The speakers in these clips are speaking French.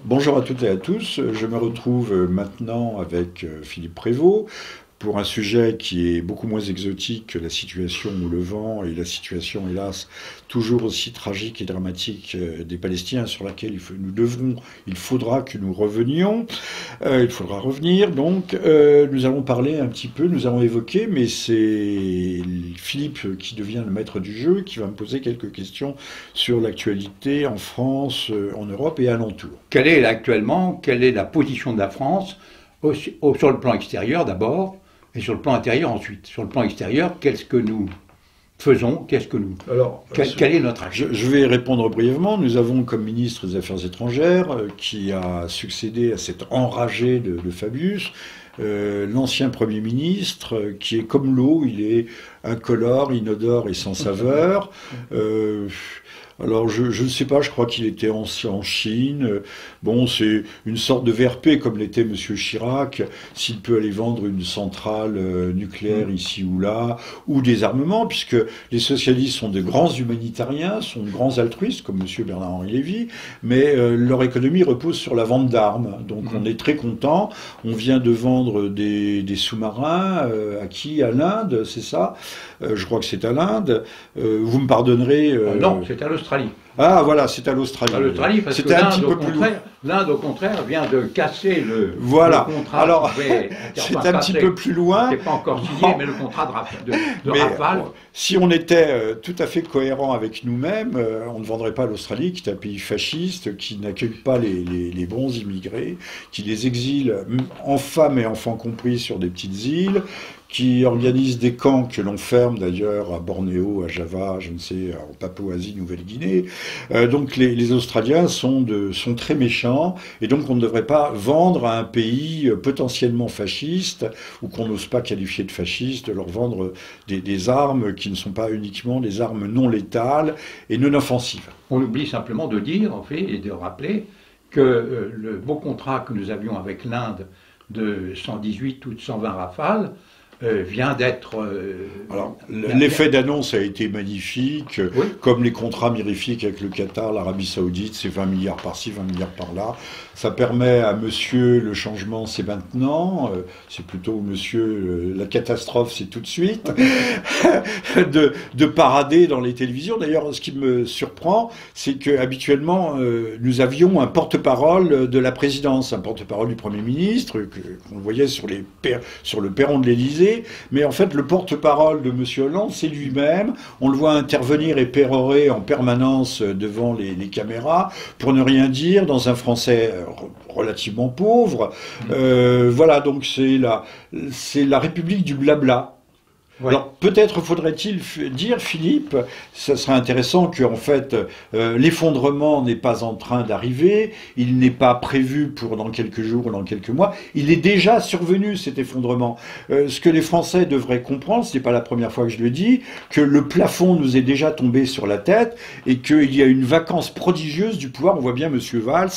Bonjour à toutes et à tous. Je me retrouve maintenant avec Philippe Prévost pour un sujet qui est beaucoup moins exotique que la situation au Levant et la situation, hélas, toujours aussi tragique et dramatique des Palestiniens sur laquelle il faudra que nous revenions. Il faudra revenir. Donc, nous allons parler un petit peu, nous allons évoquer, mais c'est Philippe qui devient le maître du jeu, qui va me poser quelques questions sur l'actualité en France, en Europe et alentour. Quelle est quelle est la position de la France sur le plan extérieur d'abord et sur le plan intérieur ensuite? Sur le plan extérieur, qu'est-ce que nous faisons? Quelle est notre action? Je vais répondre brièvement. Nous avons comme ministre des Affaires étrangères, qui a succédé à cet enragé de Fabius, l'ancien Premier ministre, qui est comme l'eau, il est incolore, inodore et sans saveur. Alors je ne sais pas, je crois qu'il était en Chine. Bon, c'est une sorte de VRP comme l'était M. Chirac, s'il peut aller vendre une centrale nucléaire ici ou là, ou des armements, puisque les socialistes sont de grands humanitariens, sont de grands altruistes, comme M. Bernard-Henri Lévy, mais leur économie repose sur la vente d'armes. Donc on est très content. On vient de vendre des sous-marins à qui? À l'Inde, c'est ça? Je crois que c'est à l'Inde. Vous me pardonnerez. Non, c'est à l'Australie. Ah voilà, c'est à l'Australie. À l'Australie, parce que l'Inde, au contraire, vient de casser le contrat. Alors, c'est un petit peu plus loin. C'est pas encore signé, mais le contrat de Rafale. Si on était tout à fait cohérent avec nous-mêmes, on ne vendrait pas l'Australie, qui est un pays fasciste, qui n'accueille pas les bons immigrés, qui les exile, en femmes et enfants compris, sur des petites îles, qui organise des camps que l'on ferme d'ailleurs à Bornéo, à Java, je ne sais, en Papouasie-Nouvelle-Guinée. Donc les Australiens sont très méchants, et donc on ne devrait pas vendre à un pays potentiellement fasciste, ou qu'on n'ose pas qualifier de fasciste, leur vendre des armes qui ne sont pas uniquement des armes non létales et non offensives. On oublie simplement de dire, en fait, et de rappeler que le beau contrat que nous avions avec l'Inde de 118 ou de 120 Rafales vient d'être... Alors, l'effet d'annonce a été magnifique, oui. Comme les contrats mirifiques avec le Qatar, l'Arabie Saoudite, c'est 20 milliards par-ci, 20 milliards par-là. Ça permet à monsieur, le changement c'est maintenant, c'est plutôt monsieur, la catastrophe c'est tout de suite, de parader dans les télévisions. D'ailleurs, ce qui me surprend, c'est qu'habituellement, nous avions un porte-parole de la présidence, un porte-parole du Premier ministre, qu'on voyait sur le perron de l'Élysée. Mais en fait, le porte-parole de M. Hollande, c'est lui-même. On le voit intervenir et pérorer en permanence devant les caméras, pour ne rien dire, dans un français relativement pauvre. Voilà, donc c'est la République du blabla. Ouais. Alors peut-être faudrait-il dire, Philippe, ça serait intéressant qu'en fait l'effondrement n'est pas en train d'arriver, il n'est pas prévu pour dans quelques jours ou dans quelques mois, il est déjà survenu cet effondrement. Ce que les Français devraient comprendre, ce n'est pas la première fois que je le dis, que le plafond nous est déjà tombé sur la tête et qu'il y a une vacance prodigieuse du pouvoir. On voit bien Monsieur Valls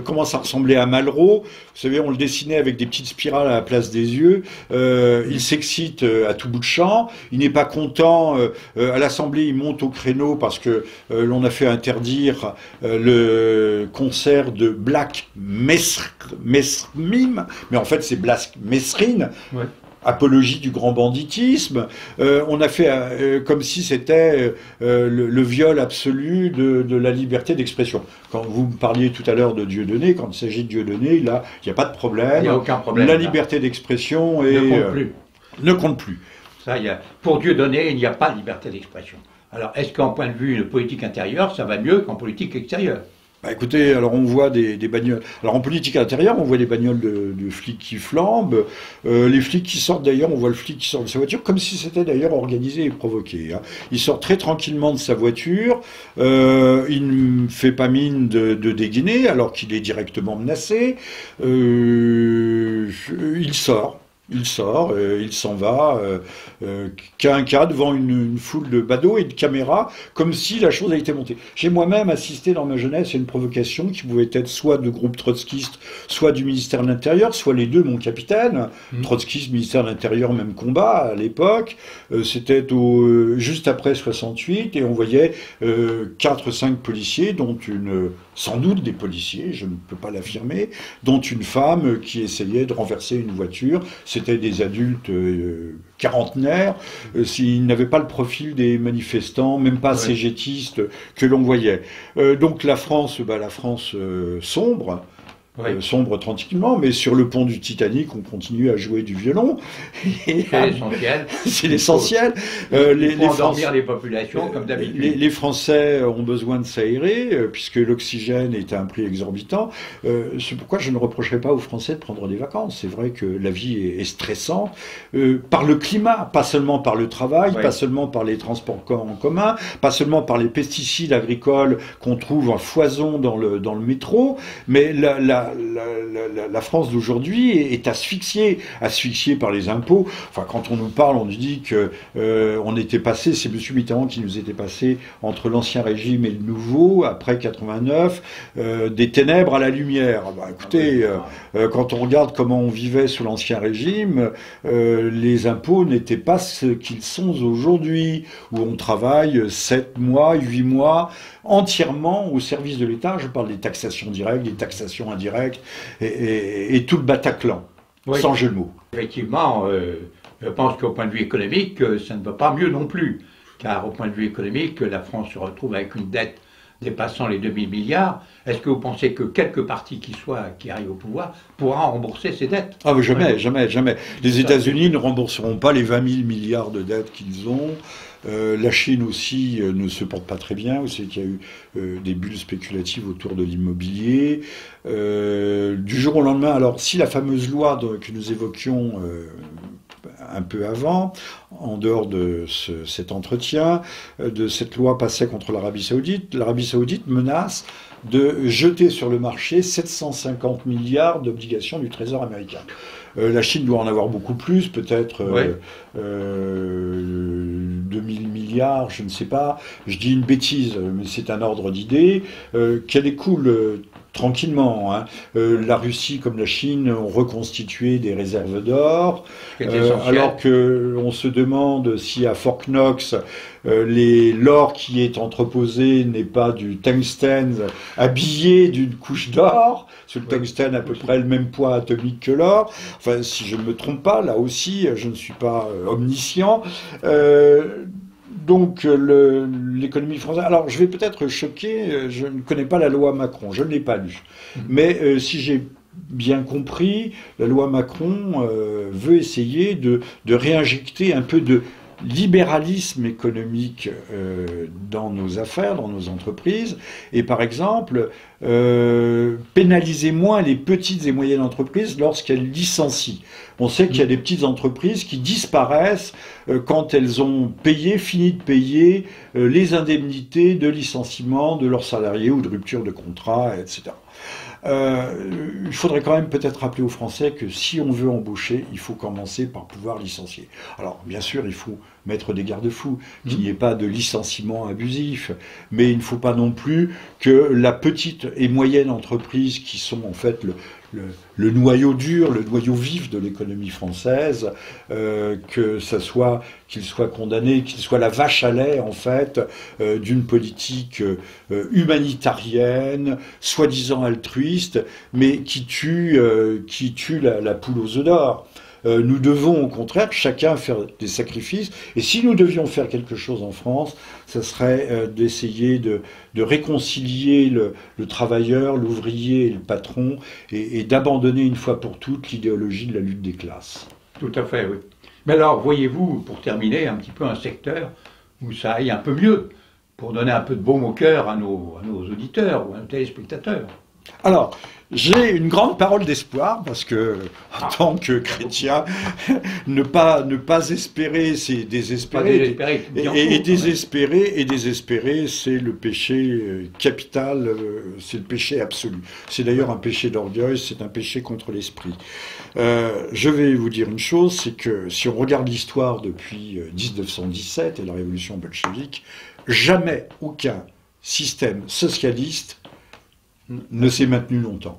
commence à ressembler à Malraux. Vous savez, on le dessinait avec des petites spirales à la place des yeux. Il s'excite à tout bout de champ. Il n'est pas content. À l'Assemblée, il monte au créneau parce que l'on a fait interdire le concert de Black Mesrim, mais en fait c'est Black Mesrine. Ouais. Apologie du grand banditisme. On a fait comme si c'était le viol absolu de la liberté d'expression. Quand vous me parliez tout à l'heure de Dieudonné, quand il s'agit de Dieudonné, là, il n'y a pas de problème. Il n'y a aucun problème. La liberté d'expression ne compte plus. Ça, pour Dieudonné, il n'y a pas de liberté d'expression. Alors, est-ce qu'en point de vue de politique intérieure, ça va mieux qu'en politique extérieure? Bah écoutez, alors on voit des bagnoles. Alors en politique intérieure, on voit des bagnoles de flics qui flambent, les flics qui sortent d'ailleurs, on voit le flic qui sort de sa voiture, comme si c'était d'ailleurs organisé et provoqué. Hein. Il sort très tranquillement de sa voiture, il ne fait pas mine de dégainer alors qu'il est directement menacé, il sort. Il s'en va, quinca devant une foule de badauds et de caméras, comme si la chose a été montée. J'ai moi-même assisté dans ma jeunesse à une provocation qui pouvait être soit de groupes trotskistes, soit du ministère de l'Intérieur, soit les deux, mon capitaine. Trotskiste, ministère de l'Intérieur, même combat à l'époque. C'était juste après 68, et on voyait 4 ou 5 policiers, dont une sans doute des policiers, je ne peux pas l'affirmer, dont une femme qui essayait de renverser une voiture. C'était des adultes quarantenaires, s'ils n'avaient pas le profil des manifestants, même pas cégétistes que l'on voyait. Donc la France sombre. Sombre tranquillement, mais sur le pont du Titanic, on continue à jouer du violon. C'est l'essentiel. C'est l'essentiel. Endormir les populations, comme d'habitude. Les Français ont besoin de s'aérer, puisque l'oxygène est à un prix exorbitant. C'est pourquoi je ne reprocherai pas aux Français de prendre des vacances. C'est vrai que la vie est stressante, par le climat, pas seulement par le travail, pas seulement par les transports en commun, pas seulement par les pesticides agricoles qu'on trouve en foison dans le métro, mais la France d'aujourd'hui est asphyxiée par les impôts. Enfin, quand on nous parle, on nous dit que on était passé, c'est M. Mitterrand qui nous était passé entre l'ancien régime et le nouveau, après 89, des ténèbres à la lumière. Bah, écoutez, quand on regarde comment on vivait sous l'ancien régime, les impôts n'étaient pas ce qu'ils sont aujourd'hui, où on travaille 7 mois, 8 mois, entièrement au service de l'État. Je parle des taxations directes, des taxations indirectes, et tout le Bataclan, sans jeu de mots. Effectivement, je pense qu'au point de vue économique, ça ne va pas mieux non plus, car au point de vue économique, la France se retrouve avec une dette dépassant les 2000 milliards. Est-ce que vous pensez que quelque parti qui arrive au pouvoir pourra rembourser ses dettes? Ah, mais jamais. Les États-Unis ne rembourseront pas les 20 000 milliards de dettes qu'ils ont. La Chine aussi ne se porte pas très bien. Vous savez qu'il y a eu des bulles spéculatives autour de l'immobilier. Du jour au lendemain, alors si la fameuse loi que nous évoquions un peu avant, en dehors de cet entretien, de cette loi passée contre l'Arabie Saoudite menace de jeter sur le marché 750 milliards d'obligations du Trésor américain. La Chine doit en avoir beaucoup plus, peut-être 2000 milliards, je ne sais pas. Je dis une bêtise, mais c'est un ordre d'idée, qu'elle écoule tranquillement. Hein. La Russie comme la Chine ont reconstitué des réserves d'or, alors qu'on se demande si à Fort Knox, l'or qui est entreposé n'est pas du tungstène habillé d'une couche d'or. Le tungstène a à peu près le même poids atomique que l'or. Enfin, si je ne me trompe pas, là aussi, je ne suis pas omniscient. Donc l'économie française... Alors je vais peut-être choquer, je ne connais pas la loi Macron, je ne l'ai pas lue. Mais si j'ai bien compris, la loi Macron veut essayer de réinjecter un peu de libéralisme économique dans nos affaires, dans nos entreprises, et par exemple pénaliser moins les petites et moyennes entreprises lorsqu'elles licencient. On sait qu'il y a des petites entreprises qui disparaissent quand elles ont fini de payer les indemnités de licenciement de leurs salariés ou de rupture de contrat, etc. Il faudrait quand même peut-être rappeler aux Français que si on veut embaucher, il faut commencer par pouvoir licencier. Alors, bien sûr, il faut mettre des garde-fous, qu'il n'y ait pas de licenciement abusif, mais il ne faut pas non plus que la petite et moyenne entreprise, qui sont en fait le noyau dur, le noyau vif de l'économie française, qu'il soit condamné, qu'il soit la vache à lait, en fait, d'une politique humanitarienne, soi-disant altruiste, mais qui tue la poule aux œufs d'or. Nous devons au contraire chacun faire des sacrifices, et si nous devions faire quelque chose en France, ça serait d'essayer de réconcilier le travailleur, l'ouvrier et le patron, et d'abandonner une fois pour toutes l'idéologie de la lutte des classes. Tout à fait, oui. Mais alors, voyez-vous, pour terminer, un petit peu un secteur où ça aille un peu mieux, pour donner un peu de baume au cœur à nos auditeurs ou à nos téléspectateurs? Alors, j'ai une grande parole d'espoir, parce que, en tant que chrétien, ne pas espérer, c'est désespérer. Et désespérer, c'est le péché capital, c'est le péché absolu. C'est d'ailleurs un péché d'orgueil, c'est un péché contre l'esprit. Je vais vous dire une chose, c'est que si on regarde l'histoire depuis 1917 et la révolution bolchevique, jamais aucun système socialiste ne s'est maintenu longtemps.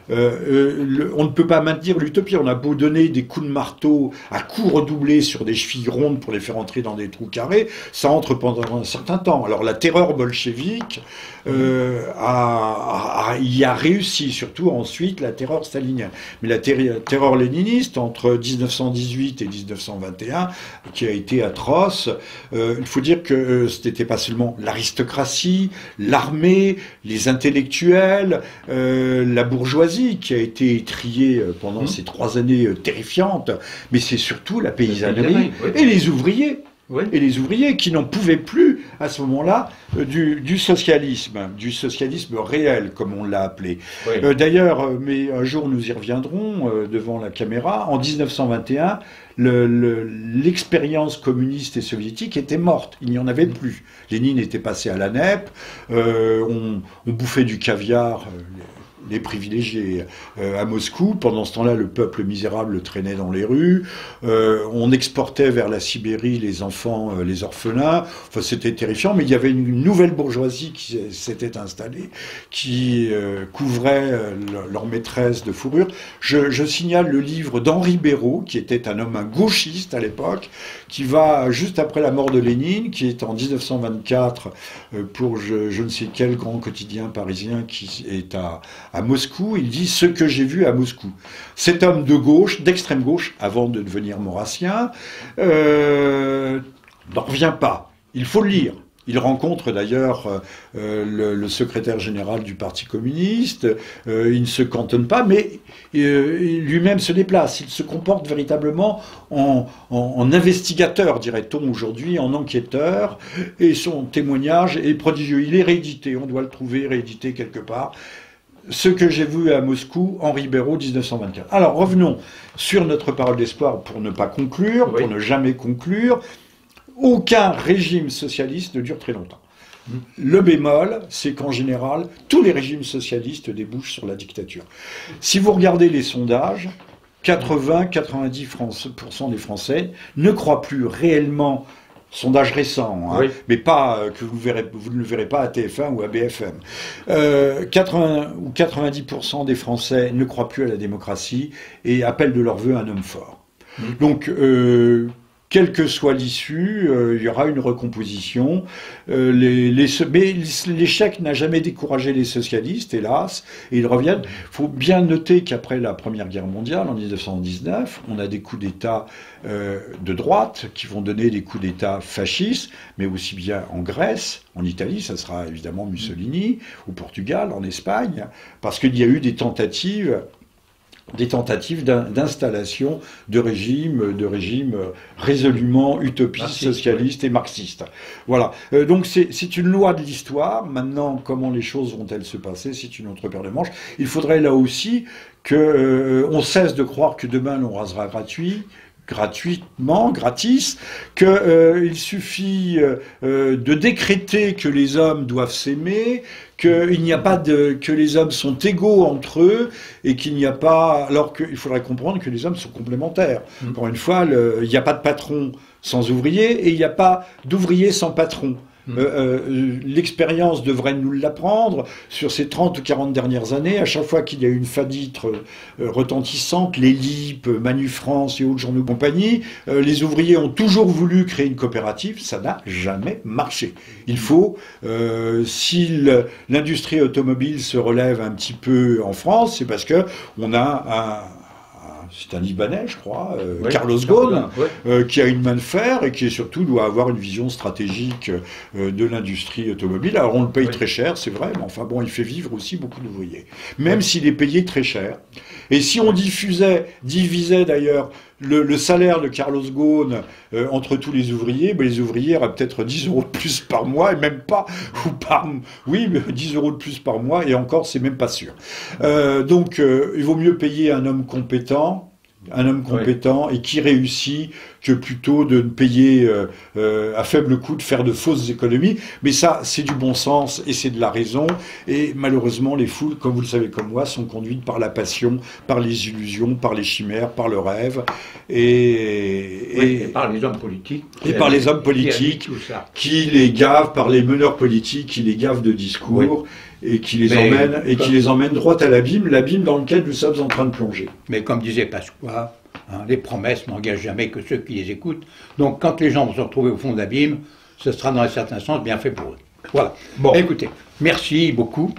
On ne peut pas maintenir l'utopie. On a beau donner des coups de marteau à coups redoublés sur des chevilles rondes pour les faire entrer dans des trous carrés, ça entre pendant un certain temps. Alors la terreur bolchevique y a réussi, surtout ensuite la terreur stalinienne. Mais la terreur léniniste entre 1918 et 1921, qui a été atroce, il faut dire que ce n'était pas seulement l'aristocratie, l'armée, les intellectuels, la bourgeoisie qui a été étrillée pendant ces 3 années terrifiantes, mais c'est surtout la paysannerie et les ouvriers. Oui. Et les ouvriers qui n'en pouvaient plus à ce moment-là du socialisme réel, comme on l'a appelé. Oui. D'ailleurs, mais un jour nous y reviendrons devant la caméra, en 1921, l'expérience communiste et soviétique était morte, il n'y en avait plus. Lénine était passé à la NEP, on bouffait du caviar, les privilégiés à Moscou. Pendant ce temps-là, le peuple misérable traînait dans les rues. On exportait vers la Sibérie les enfants, les orphelins. Enfin, c'était terrifiant, mais il y avait une nouvelle bourgeoisie qui s'était installée, qui couvrait leur maîtresse de fourrure. Je signale le livre d'Henri Béraud, qui était un gauchiste à l'époque, qui va, juste après la mort de Lénine, qui est en 1924 pour je ne sais quel grand quotidien parisien qui est à Moscou, il dit « Ce que j'ai vu à Moscou ». Cet homme de gauche, d'extrême gauche, avant de devenir maurassien, n'en revient pas. Il faut le lire. Il rencontre d'ailleurs le secrétaire général du Parti communiste, il ne se cantonne pas, mais lui-même se déplace. Il se comporte véritablement en investigateur, dirait-on aujourd'hui, en enquêteur, et son témoignage est prodigieux. Il est réédité, on doit le trouver réédité quelque part. Ce que j'ai vu à Moscou, Henri Béraud, 1924. Alors revenons sur notre parole d'espoir pour ne pas conclure, pour ne jamais conclure. Aucun régime socialiste ne dure très longtemps. Le bémol, c'est qu'en général, tous les régimes socialistes débouchent sur la dictature. Si vous regardez les sondages, 80-90% des Français ne croient plus réellement, sondage récent, hein, mais pas que vous ne le verrez pas à TF1 ou à BFM. 80 ou 90% des Français ne croient plus à la démocratie et appellent de leur vœu un homme fort. Donc, quelle que soit l'issue, il y aura une recomposition. Mais l'échec n'a jamais découragé les socialistes, hélas, et ils reviennent. Il faut bien noter qu'après la Première Guerre mondiale, en 1919, on a des coups d'État de droite qui vont donner des coups d'État fascistes, mais aussi bien en Grèce, en Italie, ça sera évidemment Mussolini, au Portugal, en Espagne, parce qu'il y a eu des tentatives d'installation de régimes résolument utopistes, socialistes et marxistes. Voilà. Donc c'est une loi de l'histoire. Maintenant, comment les choses vont-elles se passer, c'est une autre paire de manches. Il faudrait là aussi qu'on cesse de croire que demain l'on rasera gratuitement, gratis, qu'il suffit de décréter que les hommes doivent s'aimer, qu'il n'y a pas que les hommes sont égaux entre eux, et qu'il n'y a pas, alors qu'il faudrait comprendre que les hommes sont complémentaires. Encore une fois, il n'y a pas de patron sans ouvrier, et il n'y a pas d'ouvrier sans patron. L'expérience devrait nous l'apprendre sur ces 30 ou 40 dernières années. À chaque fois qu'il y a eu une faillite retentissante, les LIP, Manu France et autres journaux de compagnie, les ouvriers ont toujours voulu créer une coopérative, ça n'a jamais marché. Il faut, si l'industrie automobile se relève un petit peu en France, c'est parce que on a c'est un Libanais, je crois, Carlos Ghosn, qui a une main de fer et qui surtout doit avoir une vision stratégique de l'industrie automobile. Alors on le paye très cher, c'est vrai, mais enfin bon, il fait vivre aussi beaucoup d'ouvriers, même s'il est payé très cher. Et si on divisait d'ailleurs le salaire de Carlos Ghosn entre tous les ouvriers, ben les ouvriers auraient peut-être 10 € de plus par mois, et même pas, oui, 10 € de plus par mois, et encore, c'est même pas sûr. Donc, il vaut mieux payer un homme compétent, et qui réussit, que plutôt de payer à faible coût, de faire de fausses économies. Mais ça, c'est du bon sens et c'est de la raison. Et malheureusement, les foules, comme vous le savez comme moi, sont conduites par la passion, par les illusions, par les chimères, par le rêve. Et par les hommes politiques. Et par les hommes politiques qui les gavent, par les meneurs politiques qui les gavent de discours. et qui les emmène droit à l'abîme dans lequel nous sommes en train de plonger. Mais comme disait Pasqua, les promesses n'engagent jamais que ceux qui les écoutent. Donc quand les gens vont se retrouver au fond de l'abîme, ce sera dans un certain sens bien fait pour eux. Voilà. Bon. Écoutez, merci beaucoup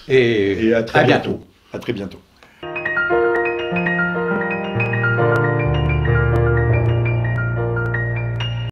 et à très bientôt. À très bientôt.